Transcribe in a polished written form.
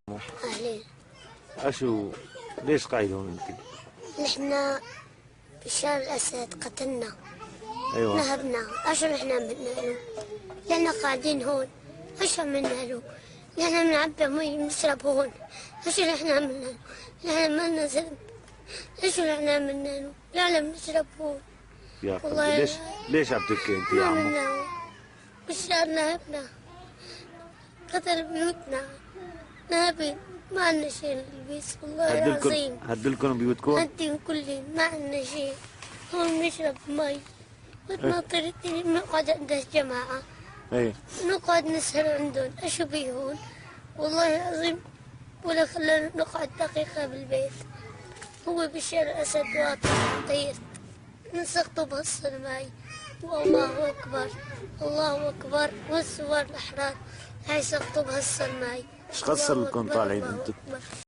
أهلين. اشو ليش قاعد هون انت؟ نحن بشار الأسد قتلنا. ايوه. نهبنا. اشو نحن عملنا له؟ لأننا قاعدين هون. اشو عملنا له؟ نحن بنعبي مي بنشرب هون. اشو نحن عملنا له؟ نحن ما لنا ذنب. اشو نحن عملنا له؟ لا بنشرب هون. يا قلبي ليش عم تبكي انت يا عمو؟ بشار نهبنا. قتل بيوتنا. نهبين. ما عندنا شيء نلبس والله العظيم. هدلكم بيوتكم؟ هدين كلين ما عندنا شيء. هون نشرب مي. وتنطر نقعد عند الجماعة. ايه. نقعد نسهر عندهم. اشو بيه هون؟ والله العظيم ولا خلانا نقعد دقيقة بالبيت. هو بشار الأسد واطي طير. نسقطه بهالصر ماي. والله أكبر. الله أكبر والثوار الأحرار هاي سقطوا بهالصر ماي. ايش خسر لكم طالعين انتم؟